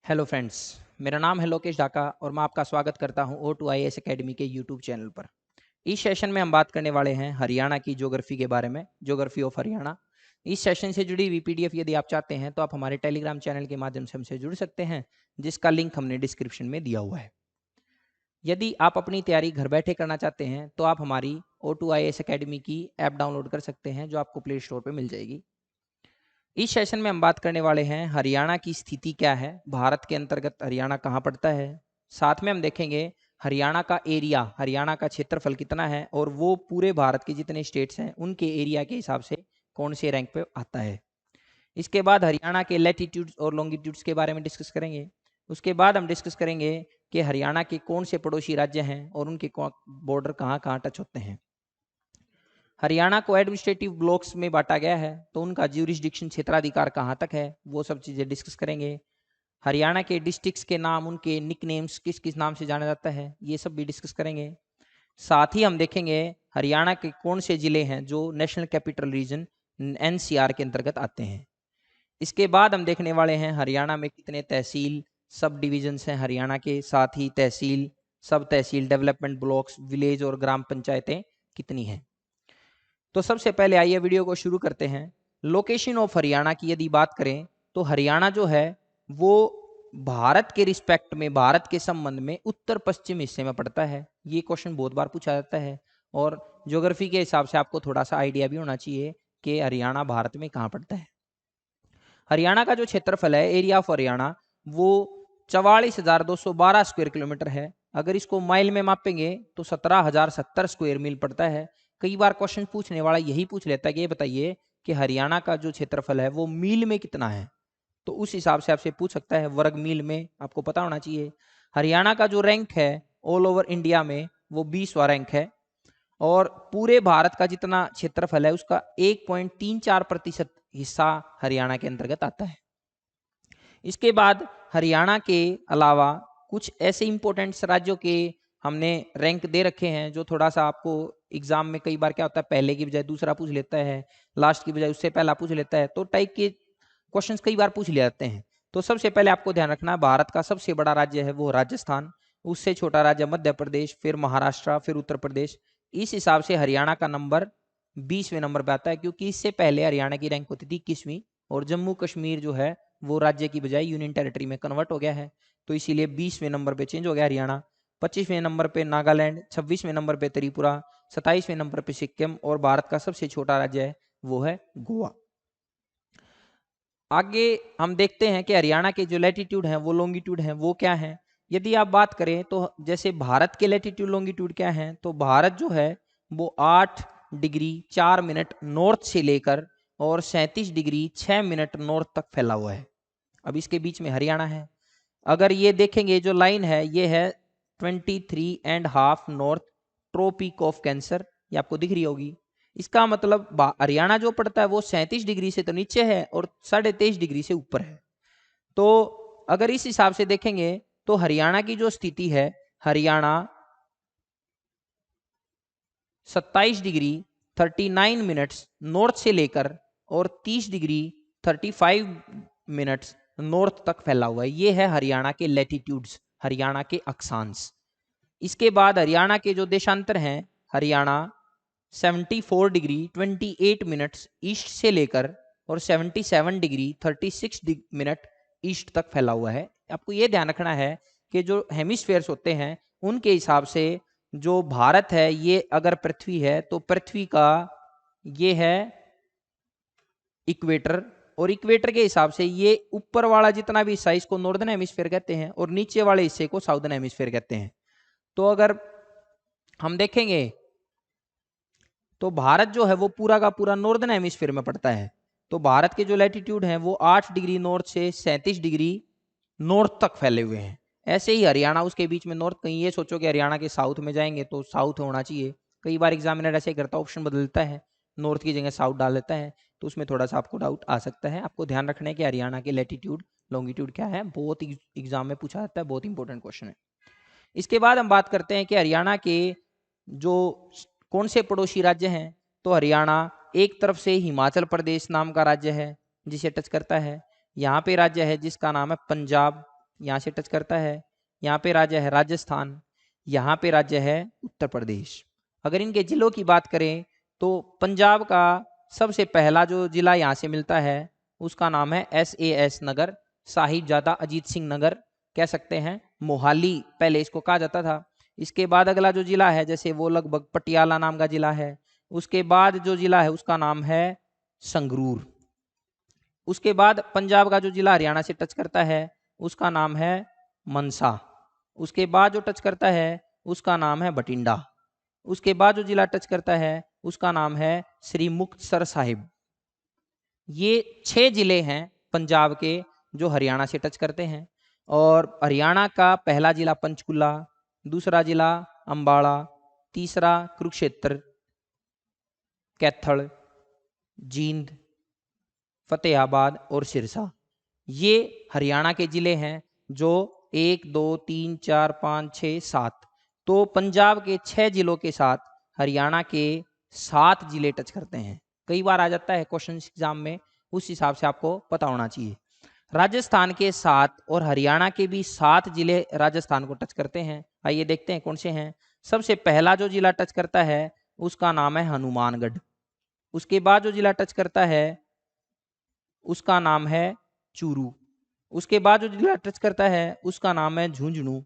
Hello friends, मेरा नाम है लोकेश ढाका और मैं आपका स्वागत करता हूं O2IAS एकेडमी के यूट्यूब चैनल पर। इस सेशन में हम बात करने वाले हैं हरियाणा की ज्योग्राफी के बारे में, ज्योग्राफी ऑफ हरियाणा। इस सेशन से जुड़ी हुई पीडीएफ यदि आप चाहते हैं तो आप हमारे टेलीग्राम चैनल के माध्यम से हमसे जुड़ सकते हैं, जिसका लिंक हमने डिस्क्रिप्शन में दिया हुआ है। यदि आप अपनी तैयारी घर बैठे करना चाहते हैं तो आप हमारी O2IAS एकेडमी की ऐप डाउनलोड कर सकते हैं, जो आपको प्ले स्टोर पर मिल जाएगी। इस सेशन में हम बात करने वाले हैं हरियाणा की स्थिति क्या है, भारत के अंतर्गत हरियाणा कहाँ पड़ता है। साथ में हम देखेंगे हरियाणा का एरिया, हरियाणा का क्षेत्रफल कितना है और वो पूरे भारत के जितने स्टेट्स हैं उनके एरिया के हिसाब से कौन से रैंक पे आता है। इसके बाद हरियाणा के लैटिट्यूड्स और लॉन्गिट्यूड्स के बारे में डिस्कस करेंगे। उसके बाद हम डिस्कस करेंगे कि हरियाणा के कौन से पड़ोसी राज्य हैं और उनके बॉर्डर कहाँ कहाँ टच होते हैं। हरियाणा को एडमिनिस्ट्रेटिव ब्लॉक्स में बांटा गया है, तो उनका ज्यूरिसडिक्शन क्षेत्राधिकार कहाँ तक है, वो सब चीज़ें डिस्कस करेंगे। हरियाणा के डिस्ट्रिक्ट्स के नाम, उनके निकनेम्स किस किस नाम से जाना जाता है, ये सब भी डिस्कस करेंगे। साथ ही हम देखेंगे हरियाणा के कौन से जिले हैं जो नेशनल कैपिटल रीजन NCR के अंतर्गत आते हैं। इसके बाद हम देखने वाले हैं हरियाणा में कितने तहसील, सब डिविजन्स हैं हरियाणा के, साथ ही तहसील, सब तहसील, डेवलपमेंट ब्लॉक्स, विलेज और ग्राम पंचायतें कितनी हैं। तो सबसे पहले आइए वीडियो को शुरू करते हैं। लोकेशन ऑफ हरियाणा की यदि बात करें तो हरियाणा जो है वो भारत के रिस्पेक्ट में, भारत के संबंध में उत्तर पश्चिम हिस्से में पड़ता है। ये क्वेश्चन बहुत बार पूछा जाता है और ज्योग्राफी के हिसाब से आपको थोड़ा सा आइडिया भी होना चाहिए कि हरियाणा भारत में कहाँ पड़ता है। हरियाणा का जो क्षेत्रफल है, एरिया ऑफ हरियाणा, वो 44,212 स्क्वायर किलोमीटर है। अगर इसको माइल में मापेंगे तो 17,070 स्क्वायर मील पड़ता है। कई बार क्वेश्चन पूछने वाला यही पूछ लेता है कि ये बताइए कि हरियाणा का जो क्षेत्रफल है वो मील में कितना है, तो उस हिसाब से आपसे पूछ सकता है। वर्ग मील में आपको पता होना चाहिए। हरियाणा का जो रैंक है ऑल ओवर इंडिया में वो 20वां रैंक है और पूरे भारत का जितना क्षेत्रफल है उसका 1.34% हिस्सा हरियाणा के अंतर्गत आता है। इसके बाद हरियाणा के अलावा कुछ ऐसे इंपॉर्टेंट राज्यों के हमने रैंक दे रखे हैं जो थोड़ा सा आपको एग्जाम में कई बार क्या होता है, पहले की बजाय दूसरा पूछ लेता है, लास्ट की बजाय उससे पहला पूछ लेता है, तो टाइप के क्वेश्चंस कई बार पूछ ले जाते हैं। तो सबसे पहले आपको ध्यान रखना है, भारत का सबसे बड़ा राज्य है वो राजस्थान, उससे छोटा राज्य मध्य प्रदेश, फिर महाराष्ट्र, फिर उत्तर प्रदेश। इस हिसाब से हरियाणा का नंबर 20वें नंबर पे आता है, क्योंकि इससे पहले हरियाणा की रैंक होती थी 21वीं और जम्मू कश्मीर जो है वो राज्य की बजाय यूनियन टेरिटरी में कन्वर्ट हो गया है, तो इसीलिए 20वें नंबर पे चेंज हो गया हरियाणा। 25वें नंबर पे नागालैंड, 26वें नंबर पे त्रिपुरा, 27वें नंबर पे सिक्किम और भारत का सबसे छोटा राज्य है वो है गोवा। आगे हम देखते हैं कि हरियाणा के जो लैटिट्यूड हैं वो लॉन्गिट्यूड हैं वो क्या है। यदि आप बात करें तो जैसे भारत के लैटिट्यूड लॉन्गिट्यूड क्या है, तो भारत जो है वो 8 डिग्री 4 मिनट नॉर्थ से लेकर और 37 डिग्री 6 मिनट नॉर्थ तक फैला हुआ है। अब इसके बीच में हरियाणा है। अगर ये देखेंगे जो लाइन है ये है 23.5 नॉर्थ ट्रोपिक ऑफ कैंसर, ये आपको दिख रही होगी। इसका मतलब हरियाणा जो पड़ता है वो 37 डिग्री से तो नीचे है और 23.5 डिग्री से ऊपर है। तो अगर इस हिसाब से देखेंगे तो हरियाणा की जो स्थिति है, हरियाणा 27 डिग्री 39 मिनट्स नॉर्थ से लेकर और 30 डिग्री 35 मिनट्स नॉर्थ तक फैला हुआ है। ये है हरियाणा के लैटिट्यूड्स, हरियाणा के अक्षांश। इसके बाद हरियाणा के जो देशांतर हैं, हरियाणा 74 डिग्री 28 मिनट्स ईस्ट से लेकर और 77 डिग्री 36 मिनट ईस्ट तक फैला हुआ है। आपको यह ध्यान रखना है कि जो हेमिस्फेयर्स होते हैं उनके हिसाब से जो भारत है ये अगर पृथ्वी है तो पृथ्वी का ये है इक्वेटर, और इक्वेटर के हिसाब से ये ऊपर वाला जितना भी हिस्सा इसको नॉर्दर्न हेमिस्फेयर कहते हैं और नीचे वाले हिस्से को साउदर्न हेमिस्फेयर कहते हैं। तो अगर हम देखेंगे तो भारत जो है वो पूरा का पूरा नॉर्दर्न हेमिस्फीयर में पड़ता है। तो भारत के जो लैटिट्यूड हैं वो 8 डिग्री नॉर्थ से 37 डिग्री नॉर्थ तक फैले हुए हैं। ऐसे ही हरियाणा उसके बीच में नॉर्थ, कहीं ये सोचो कि हरियाणा के साउथ में जाएंगे तो साउथ होना चाहिए। कई बार एग्जामिनर ऐसे करता है, ऑप्शन बदलता है, नॉर्थ की जगह साउथ डाल देता है, तो उसमें थोड़ा सा आपको डाउट आ सकता है। आपको ध्यान रखना है कि हरियाणा के लैटिट्यूड लॉन्गिट्यूड क्या है, बहुत एग्जाम में पूछा जाता है, बहुत इंपॉर्टेंट क्वेश्चन है। इसके बाद हम बात करते हैं कि हरियाणा के जो कौन से पड़ोसी राज्य हैं, तो हरियाणा एक तरफ से हिमाचल प्रदेश नाम का राज्य है जिसे टच करता है। यहाँ पे राज्य है जिसका नाम है पंजाब, यहाँ से टच करता है। यहाँ पे राज्य है राजस्थान, यहाँ पे राज्य है उत्तर प्रदेश। अगर इनके जिलों की बात करें तो पंजाब का सबसे पहला जो जिला यहाँ से मिलता है उसका नाम है SAS नगर, साहिबजादा अजीत सिंह नगर कह सकते हैं, मोहाली पहले इसको कहा जाता था। इसके बाद अगला जो जिला है जैसे वो लगभग पटियाला नाम का जिला है। उसके बाद जो जिला है उसका नाम है संगरूर। उसके बाद पंजाब का जो जिला हरियाणा से टच करता है उसका नाम है मनसा। उसके बाद जो टच करता है उसका नाम है बठिंडा। उसके बाद जो जिला टच करता है उसका नाम है श्री मुक्तसर साहिब। ये 6 जिले हैं पंजाब के जो हरियाणा से टच करते हैं। और हरियाणा का पहला जिला पंचकुला, दूसरा जिला अंबाला, तीसरा कुरुक्षेत्र, कैथल, जींद, फतेहाबाद और सिरसा। ये हरियाणा के जिले हैं जो 1 2 3 4 5 6 7, तो पंजाब के 6 जिलों के साथ हरियाणा के 7 जिले टच करते हैं। कई बार आ जाता है क्वेश्चन एग्जाम में, उस हिसाब से आपको पता होना चाहिए। राजस्थान के 7 और हरियाणा के भी 7 जिले राजस्थान को टच करते हैं। आइए देखते हैं कौन से हैं। सबसे पहला जो जिला टच करता है उसका नाम है हनुमानगढ़। उसके बाद जो जिला टच करता है उसका नाम है चूरू। उसके बाद जो जिला टच करता है उसका नाम है झुंझुनू।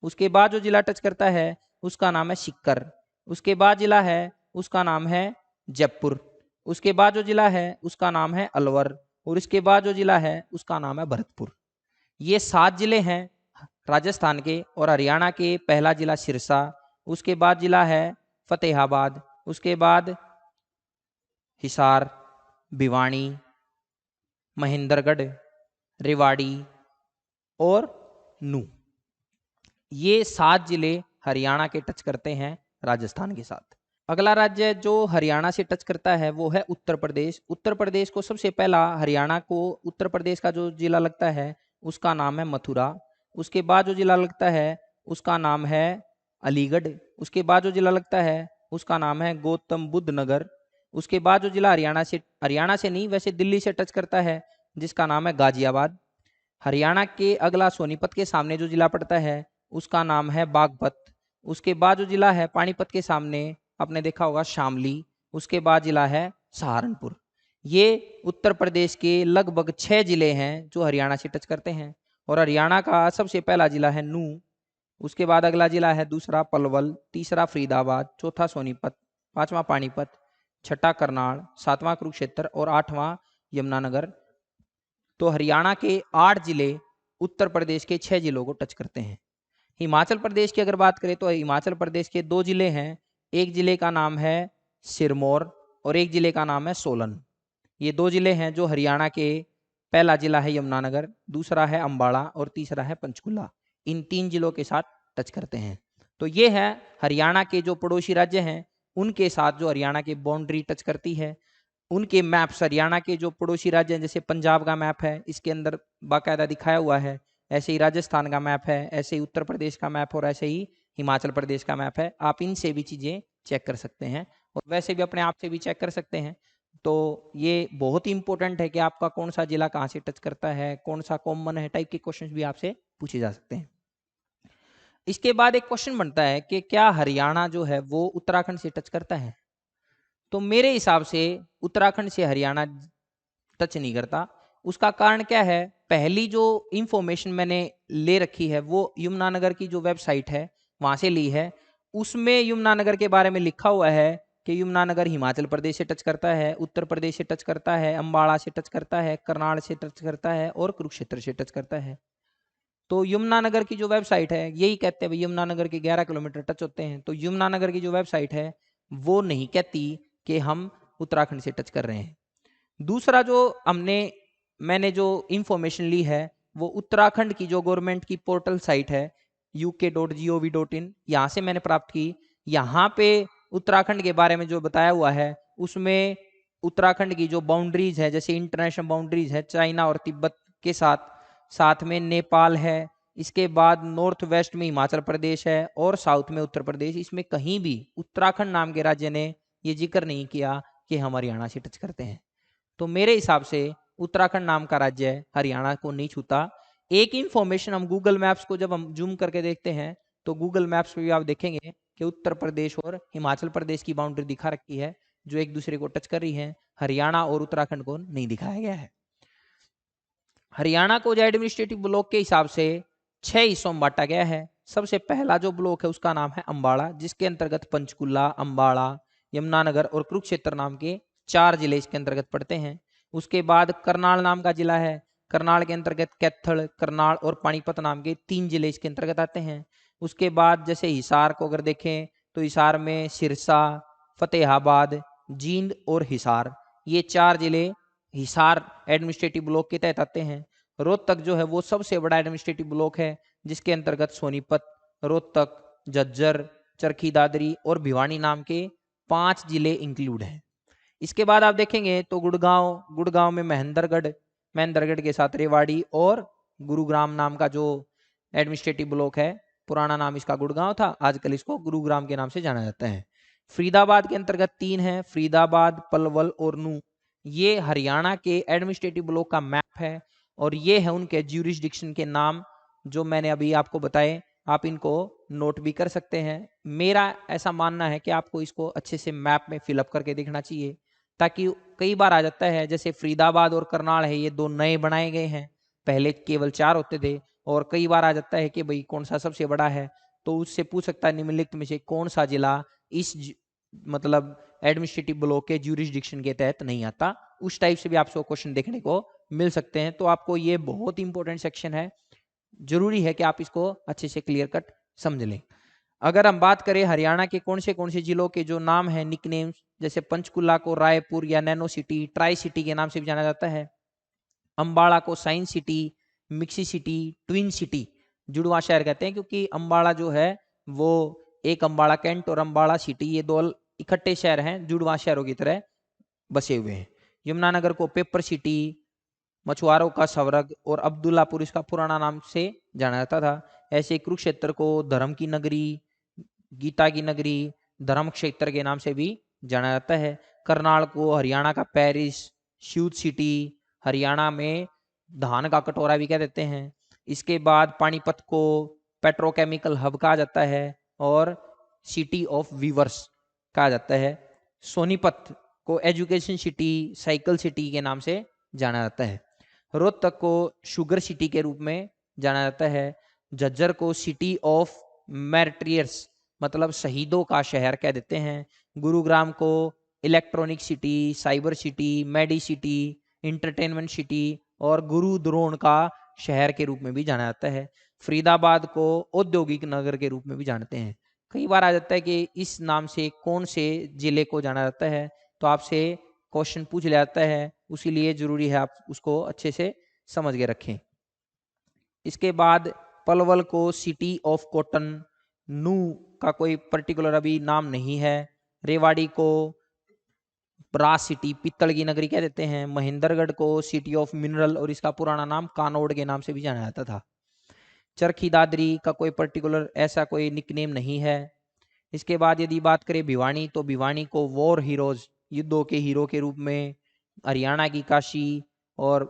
उसके बाद जो जिला टच करता है उसका नाम है सीकर। उसके बाद जिला है उसका नाम है जयपुर। उसके बाद जो जिला है उसका नाम है अलवर। और इसके बाद जो जिला है उसका नाम है भरतपुर। ये 7 जिले हैं राजस्थान के। और हरियाणा के पहला जिला सिरसा, उसके बाद जिला है फतेहाबाद, उसके बाद हिसार, भिवानी, महेंद्रगढ़, रेवाड़ी और नू। ये 7 जिले हरियाणा के टच करते हैं राजस्थान के साथ। अगला राज्य जो हरियाणा से टच करता है वो है उत्तर प्रदेश। उत्तर प्रदेश को सबसे पहला हरियाणा को उत्तर प्रदेश का जो जिला लगता है उसका नाम है मथुरा। उसके बाद जो जिला लगता है उसका नाम है अलीगढ़। उसके बाद जो जिला लगता है उसका नाम है गौतम बुद्ध नगर। उसके बाद जो जिला हरियाणा से नहीं वैसे दिल्ली से टच करता है जिसका नाम है गाजियाबाद। हरियाणा के अगला सोनीपत के सामने जो जिला पड़ता है उसका नाम है बागपत। उसके बाद जो जिला है पानीपत के सामने आपने देखा होगा शामली। उसके बाद जिला है सहारनपुर। ये उत्तर प्रदेश के लगभग 6 जिले हैं जो हरियाणा से टच करते हैं। और हरियाणा का सबसे पहला जिला है नूह। उसके बाद अगला जिला है दूसरा पलवल, तीसरा फरीदाबाद, चौथा सोनीपत, पांचवा पानीपत, छठा करनाल, सातवां कुरुक्षेत्र और आठवां यमुनानगर। तो हरियाणा के 8 जिले उत्तर प्रदेश के 6 जिलों को टच करते हैं। हिमाचल प्रदेश की अगर बात करें तो हिमाचल प्रदेश के 2 जिले हैं। एक जिले का नाम है सिरमौर और एक जिले का नाम है सोलन। ये 2 जिले हैं जो हरियाणा के, पहला जिला है यमुनानगर, दूसरा है अंबाला और तीसरा है पंचकुला। इन 3 जिलों के साथ टच करते हैं। तो ये है हरियाणा के जो पड़ोसी राज्य हैं उनके साथ जो हरियाणा की बाउंड्री टच करती है। उनके मैप्स हरियाणा के जो पड़ोसी राज्य हैं, जैसे पंजाब का मैप है इसके अंदर बाकायदा दिखाया हुआ है, ऐसे ही राजस्थान का मैप है, ऐसे ही उत्तर प्रदेश का मैप और ऐसे ही हिमाचल प्रदेश का मैप है। आप इनसे भी चीज़ें चेक कर सकते हैं और वैसे भी अपने आप से भी चेक कर सकते हैं। तो ये बहुत ही इंपॉर्टेंट है कि आपका कौन सा जिला कहाँ से टच करता है, कौन सा कॉमन है, टाइप के क्वेश्चन भी आपसे पूछे जा सकते हैं। इसके बाद एक क्वेश्चन बनता है कि क्या हरियाणा जो है वो उत्तराखंड से टच करता है? तो मेरे हिसाब से उत्तराखंड से हरियाणा टच नहीं करता। उसका कारण क्या है? पहली जो इंफॉर्मेशन मैंने ले रखी है वो यमुनानगर की जो वेबसाइट है वहां से ली है। उसमें यमुनानगर के बारे में लिखा हुआ है कि यमुनानगर हिमाचल प्रदेश से टच करता है, उत्तर प्रदेश से टच करता है, अंबाला से टच करता है, करनाल से टच करता है और कुरुक्षेत्र से टच करता है। तो यमुनानगर की जो वेबसाइट है यही कहते हैं भाई यमुनानगर के 11 किलोमीटर टच होते हैं। तो यमुनानगर की जो वेबसाइट है वो नहीं कहती कि हम उत्तराखंड से टच कर रहे हैं। दूसरा जो मैंने जो इंफॉर्मेशन ली है वो उत्तराखंड की जो गवर्नमेंट की पोर्टल साइट है uk.gov.in, यहाँ से मैंने प्राप्त की। यहाँ पे उत्तराखंड के बारे में जो बताया हुआ है उसमें उत्तराखंड की जो बाउंड्रीज है, जैसे इंटरनेशनल बाउंड्रीज है चाइना और तिब्बत के साथ, साथ में नेपाल है, इसके बाद नॉर्थ वेस्ट में हिमाचल प्रदेश है और साउथ में उत्तर प्रदेश। इसमें कहीं भी उत्तराखंड नाम के राज्य ने ये जिक्र नहीं किया कि हम हरियाणा से टच करते हैं। तो मेरे हिसाब से उत्तराखंड नाम का राज्य हरियाणा को नहीं छूता। एक इंफॉर्मेशन हम गूगल मैप्स को जब हम जूम करके देखते हैं तो गूगल मैप्स पे भी आप देखेंगे कि उत्तर प्रदेश और हिमाचल प्रदेश की बाउंड्री दिखा रखी है जो एक दूसरे को टच कर रही है। हरियाणा और उत्तराखंड को नहीं दिखाया गया है। हरियाणा को जो एडमिनिस्ट्रेटिव ब्लॉक के हिसाब से 6 हिस्सों में बांटा गया है। सबसे पहला जो ब्लॉक है उसका नाम है अम्बाड़ा, जिसके अंतर्गत पंचकुला, अम्बाड़ा, यमुनानगर और कुरुक्षेत्र नाम के 4 जिले इसके अंतर्गत पड़ते हैं। उसके बाद करनाल नाम का जिला है। करनाल के अंतर्गत कैथल, करनाल और पानीपत नाम के 3 जिले इसके अंतर्गत आते हैं। उसके बाद जैसे हिसार को अगर देखें तो हिसार में सिरसा, फतेहाबाद, जींद और हिसार, ये 4 जिले हिसार एडमिनिस्ट्रेटिव ब्लॉक के तहत आते हैं। रोहतक जो है वो सबसे बड़ा एडमिनिस्ट्रेटिव ब्लॉक है, जिसके अंतर्गत सोनीपत, रोहतक, झज्जर, चरखी दादरी और भिवानी नाम के 5 जिले इंक्लूड हैं। इसके बाद आप देखेंगे तो गुड़गांव में महेंद्रगढ़ के साथ रेवाड़ी और गुरुग्राम नाम का जो एडमिनिस्ट्रेटिव ब्लॉक है, पुराना नाम इसका गुड़गांव था, आजकल इसको गुरुग्राम के नाम से जाना जाता है। फरीदाबाद के अंतर्गत 3 है, फरीदाबाद, पलवल और नूह। ये हरियाणा के एडमिनिस्ट्रेटिव ब्लॉक का मैप है और ये है उनके ज्यूरिसडिक्शन के नाम जो मैंने अभी आपको बताए। आप इनको नोट भी कर सकते हैं। मेरा ऐसा मानना है कि आपको इसको अच्छे से मैप में फिलअप करके देखना चाहिए, ताकि कई बार आ जाता है जैसे फरीदाबाद और करनाल है, ये 2 नए बनाए गए हैं, पहले केवल 4 होते थे। और कई बार आ जाता है कि भाई कौन सा सबसे बड़ा है, तो उससे पूछ सकता है निम्नलिखित में से कौन सा जिला इस मतलब एडमिनिस्ट्रेटिव ब्लॉक के ज्यूरिसडिक्शन के तहत नहीं आता। उस टाइप से भी आपको क्वेश्चन देखने को मिल सकते हैं। तो आपको ये बहुत इंपॉर्टेंट सेक्शन है, जरूरी है कि आप इसको अच्छे से क्लियर कट समझ लें। अगर हम बात करें हरियाणा के कौन से जिलों के जो नाम है निकनेम्स, जैसे पंचकुला को रायपुर या नैनो सिटी, ट्राई सिटी के नाम से भी जाना जाता है। अम्बाड़ा को science city, mixie city, twin city, जुड़वा शहर कहते हैं, क्योंकि अम्बाड़ा जो है वो एक अम्बाड़ा कैंट और अम्बाड़ा सिटी, ये 2 इकट्ठे शहर हैं, जुड़वा शहरों की तरह बसे हुए हैं। यमुनानगर को पेपर सिटी, मछुआरों का स्वर्ग और अब्दुल्लापुर इसका पुराना नाम से जाना जाता था। ऐसे कुरुक्षेत्र को धर्म की नगरी, गीता की नगरी, धर्म क्षेत्र के नाम से भी जाना जाता है। करनाल को हरियाणा का पेरिस, शूट सिटी, हरियाणा में धान का कटोरा भी कह देते हैं। इसके बाद पानीपत को पेट्रोकेमिकल हब कहा जाता है और सिटी ऑफ वीवर्स कहा जाता है। सोनीपत को एजुकेशन सिटी, साइकिल सिटी के नाम से जाना जाता है। रोहतक को शुगर सिटी के रूप में जाना जाता है। झज्जर को सिटी ऑफ मैरिटियर्स मतलब शहीदों का शहर कह देते हैं। गुरुग्राम को electronic city, cyber city, medi city, entertainment city और गुरु द्रोण का शहर के रूप में भी जाना जाता है। फरीदाबाद को औद्योगिक नगर के रूप में भी जानते हैं। कई बार आ जाता है कि इस नाम से कौन से जिले को जाना जाता है, तो आपसे क्वेश्चन पूछ लिया जाता है, उसीलिए जरूरी है आप उसको अच्छे से समझ के रखें। इसके बाद पलवल को सिटी ऑफ कॉटन, नू का कोई पर्टिकुलर अभी नाम नहीं है। रेवाड़ी को ब्रास सिटी, पित्तल की नगरी कह देते हैं। महेंद्रगढ़ को सिटी ऑफ मिनरल और इसका पुराना नाम कानौड़ के नाम से भी जाना जाता था। चरखी दादरी का कोई पर्टिकुलर ऐसा कोई निकनेम नहीं है। इसके बाद यदि बात करें भिवानी, तो भिवानी को वॉर हीरोज, युद्धों के हीरो के रूप में, हरियाणा की काशी और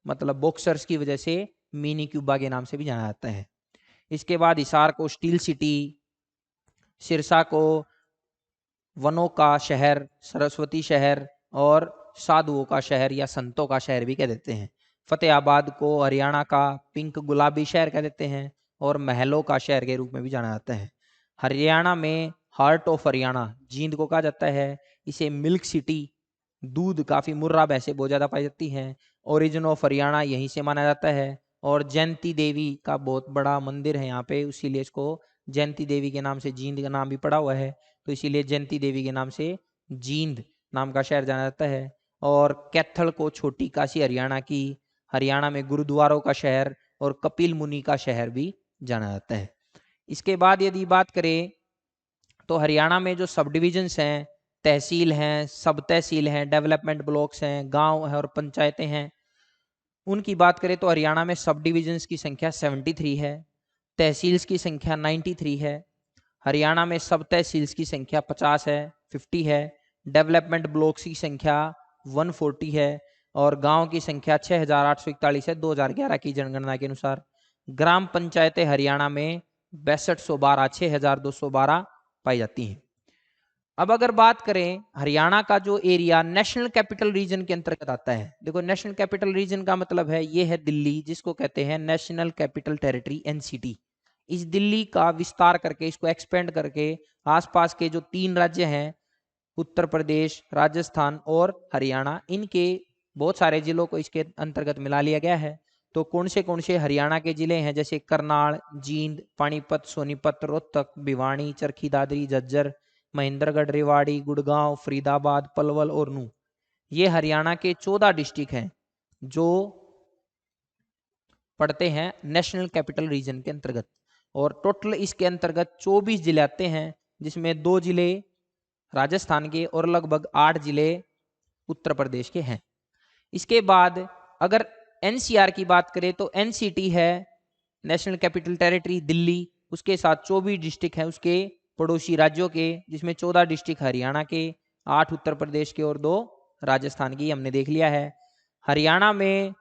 मतलब बॉक्सर्स की वजह से मिनी क्यूबा के नाम से भी जाना जाता है। इसके बाद हिसार को स्टील सिटी, सिरसा को वनों का शहर, सरस्वती शहर और साधुओं का शहर या संतों का शहर भी कह देते हैं। फतेहाबाद को हरियाणा का पिंक गुलाबी शहर कह देते हैं और महलों का शहर के रूप में भी जाना जाता है। हरियाणा में हार्ट ऑफ हरियाणा जींद को कहा जाता है। इसे मिल्क सिटी, दूध काफी मुर्रा भैंसे बहुत ज्यादा पाई जाती हैं, ओरिजिन ऑफ हरियाणा यहीं से माना जाता है। और जयंती देवी का बहुत बड़ा मंदिर है यहाँ पे, इसीलिए इसको जयंती देवी के नाम से जींद का नाम भी पड़ा हुआ है, तो इसीलिए जयंती देवी के नाम से जींद नाम का शहर जाना जाता है। और कैथल को छोटी काशी हरियाणा की, हरियाणा में गुरुद्वारों का शहर और कपिल मुनि का शहर भी जाना जाता है। इसके बाद यदि बात करें तो हरियाणा में जो सब डिविजन्स हैं, तहसील हैं, सब तहसील हैं, डेवलपमेंट ब्लॉक्स हैं, गांव है और पंचायतें हैं, उनकी बात करें तो हरियाणा में सब डिविजन्स की संख्या 73 है, तहसील्स की संख्या 93 है। हरियाणा में सब तहसील्स की संख्या 50 है, 50 है। डेवलपमेंट ब्लॉक्स की संख्या 140 है और गांव की संख्या 6,841 है 2011 की जनगणना के अनुसार। ग्राम पंचायतें हरियाणा में 6212 6,212 पाई जाती हैं। अब अगर बात करें हरियाणा का जो एरिया नेशनल कैपिटल रीजन के अंतर्गत आता है, देखो नेशनल कैपिटल रीजन का मतलब है ये है दिल्ली, जिसको कहते हैं नेशनल कैपिटल टेरिटरी एनसीटी। इस दिल्ली का विस्तार करके, इसको एक्सपेंड करके आसपास के जो 3 राज्य हैं, उत्तर प्रदेश, राजस्थान और हरियाणा, इनके बहुत सारे जिलों को इसके अंतर्गत मिला लिया गया है। तो कौन से हरियाणा के जिले हैं, जैसे करनाल, जींद, पानीपत, सोनीपत, रोहतक, भिवानी, चरखी दादरी, झज्जर, महेंद्रगढ़, रेवाड़ी, गुड़गांव, फरीदाबाद, पलवल और नूह, ये हरियाणा के 14 डिस्ट्रिक्ट हैं जो पड़ते हैं नेशनल कैपिटल रीजन के अंतर्गत। और टोटल इसके अंतर्गत 24 जिले आते हैं, जिसमें 2 जिले राजस्थान के और लगभग 8 जिले उत्तर प्रदेश के हैं। इसके बाद अगर एनसीआर की बात करें तो एनसीटी है नेशनल कैपिटल टेरिटरी दिल्ली, उसके साथ 24 डिस्ट्रिक्ट हैं उसके पड़ोसी राज्यों के, जिसमें 14 डिस्ट्रिक्ट हरियाणा के, 8 उत्तर प्रदेश के और 2 राजस्थान की, हमने देख लिया है। हरियाणा में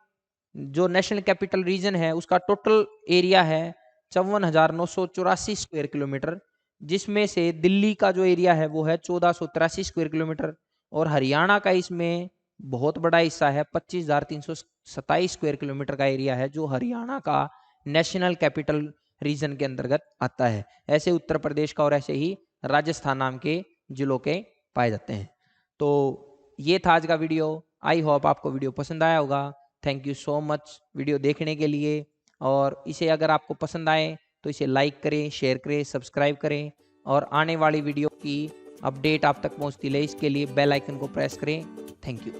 जो नेशनल कैपिटल रीजन है उसका टोटल एरिया है 54,984 स्क्वायर किलोमीटर, जिसमें से दिल्ली का जो एरिया है वो है 1483 स्क्वायर किलोमीटर, और हरियाणा का इसमें बहुत बड़ा हिस्सा है 25,327 स्क्वायर किलोमीटर का एरिया है, जो हरियाणा का नेशनल कैपिटल रीजन के अंतर्गत आता है। ऐसे उत्तर प्रदेश का और ऐसे ही राजस्थान नाम के जिलों के पाए जाते हैं। तो ये था आज का वीडियो। आई होप आपको वीडियो पसंद आया होगा। Thank you so much video देखने के लिए, और इसे अगर आपको पसंद आए तो इसे लाइक करें, शेयर करें, सब्सक्राइब करें, और आने वाली वीडियो की अपडेट आप तक पहुंचती रहे इसके लिए बेल आइकन को प्रेस करें। Thank you.